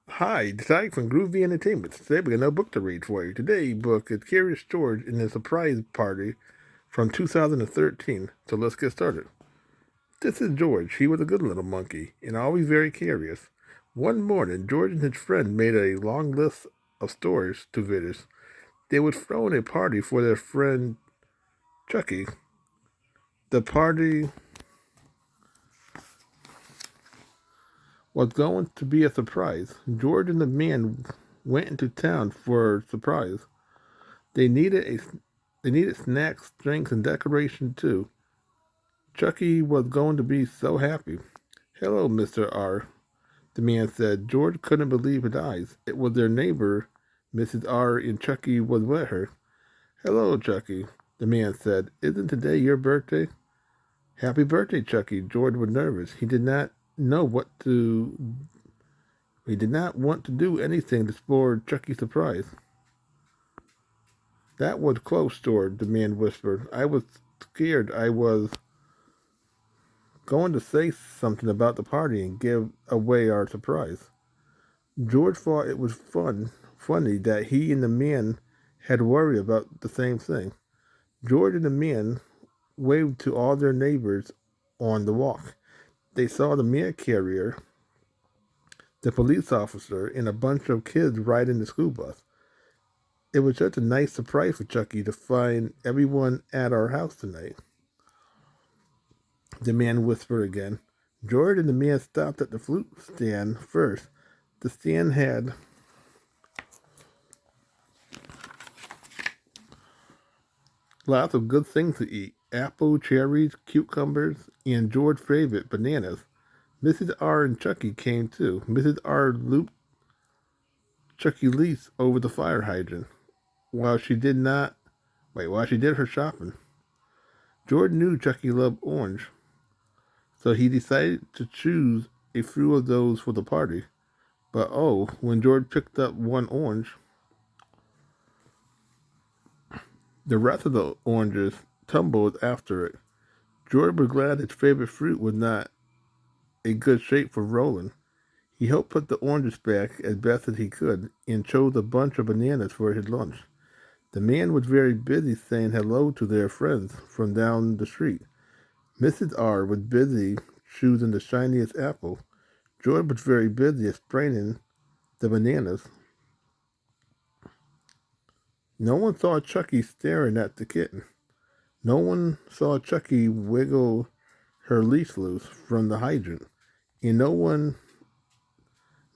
Hi, it's Ike from Groovy Entertainment. Today we got another book to read for you. Today's book is Curious George and the Surprise Party from 2013. So let's get started. This is George. He was a good little monkey and always very curious. One morning, George and his friend made a long list of stories to visitors. They would throw in a party for their friend Chucky. The party was going to be a surprise. George and the man went into town for a surprise. They needed they needed snacks, drinks, and decoration too. Chucky was going to be so happy. Hello, Mr. R, the man said. George couldn't believe his eyes. It was their neighbor, Mrs. R, and Chucky was with her. Hello, Chucky, the man said. Isn't today your birthday? Happy birthday, Chucky. George was nervous. Know what to he did not want to do anything to spoil Chucky's surprise. That was close, George, the man whispered. I was scared I was going to say something about the party and give away our surprise. George thought it was funny that he and the man had worried about the same thing. George and the man waved to all their neighbors on the walk. They saw the mail carrier, the police officer, and a bunch of kids riding the school bus. It was such a nice surprise for Chucky to find everyone at our house tonight. The man whispered again. George and the man stopped at the fruit stand first. The stand had lots of good things to eat. Apple, cherries, cucumbers, and George's favorite, bananas. Mrs. R and Chucky came too. Mrs. R looped Chucky leaps over the fire hydrant while she did not while she did her shopping. George knew Chucky loved orange, so he decided to choose a few of those for the party. But oh, when George picked up one orange, the rest of the oranges tumbled after it. George was glad his favorite fruit was not a good shape for rolling. He helped put the oranges back as best as he could and chose a bunch of bananas for his lunch. The man was very busy saying hello to their friends from down the street. Mrs. R was busy choosing the shiniest apple. George was very busy explaining the bananas. No one saw Chucky staring at the kitten. No one saw Chucky wiggle her leash loose from the hydrant. And no one,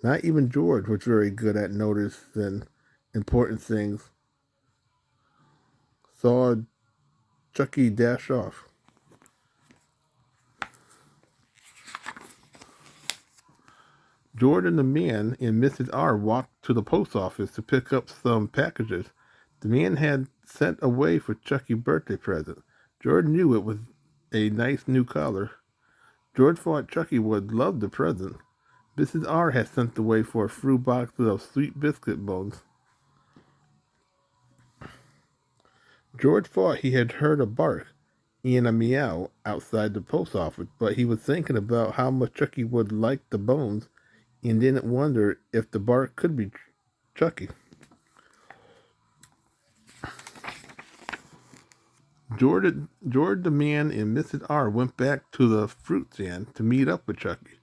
not even George, was very good at noticing important things, saw Chucky dash off. George and the man and Mrs. R walked to the post office to pick up some packages the man had sent away for Chucky's birthday present. George knew it was a nice new collar. George thought Chucky would love the present. Mrs. R had sent away for a few boxes of sweet biscuit bones. George thought he had heard a bark and a meow outside the post office, but he was thinking about how much Chucky would like the bones and didn't wonder if the bark could be Chucky. George the man and Mrs. R went back to the fruit stand to meet up with Chucky,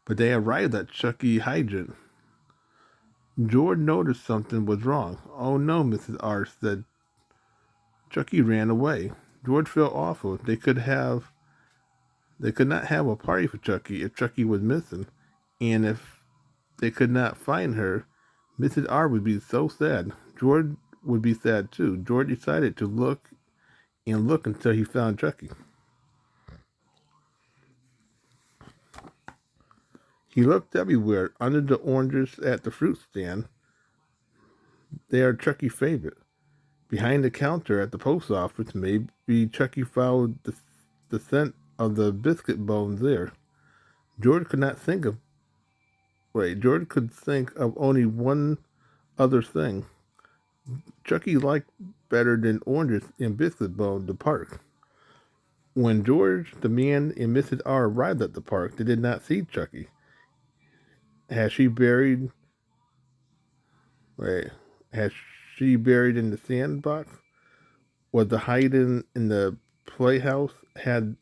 but they arrived at Chucky hydrant. George noticed something was wrong. Oh no, Mrs. R said. Chucky ran away. George felt awful. They could not have a party for Chucky if Chucky was missing, and if they could not find her, Mrs. R would be so sad. George would be sad too. George decided to look and look until he found Chucky. He looked everywhere, under the oranges at the fruit stand. They are Chucky's favorite. Behind the counter at the post office, maybe Chucky followed the scent of the biscuit bones there. George could not think of George could think of only one other thing. Chucky liked better than oranges and biscuit bones the park. When George, the man, and Mrs. R arrived at the park, they did not see Chucky. Had she buried Wait, had she buried in the sandbox? Was the hiding in the playhouse? Had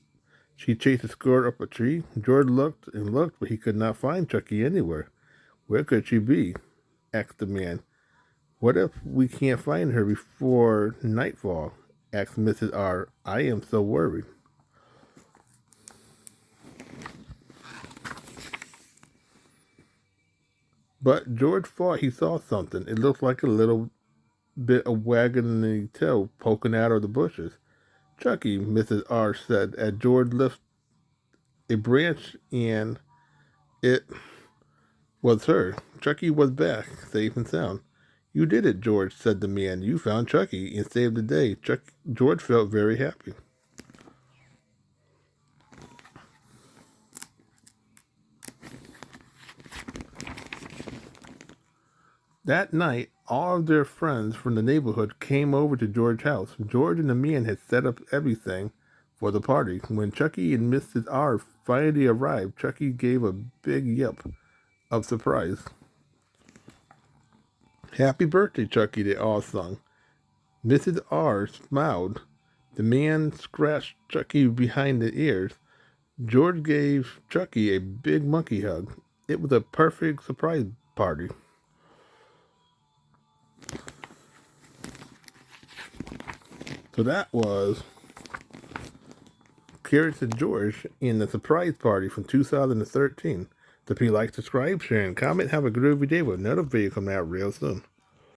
she chased a squirrel up a tree? George looked and looked, but he could not find Chucky anywhere. Where could she be? Asked the man. What if we can't find her before nightfall? Asked Mrs. R. I am so worried. But George thought he saw something. It looked like a little bit of wagging tail poking out of the bushes. Chucky, Mrs. R. said, as George lifted a branch, and it was her. Chucky was back, safe and sound. You did it, George, said the man. You found Chucky and saved the day. George felt very happy. That night, all of their friends from the neighborhood came over to George's house. George and the man had set up everything for the party. When Chucky and Mrs. R finally arrived, Chucky gave a big yelp of surprise. Happy birthday, Chucky, they all sung. Mrs. R smiled. The man scratched Chucky behind the ears. George gave Chucky a big monkey hug. It was a perfect surprise party. So that was Curious George in the surprise party from 2013. So if you like, subscribe, share, and comment, have a groovy day with another video coming out real soon.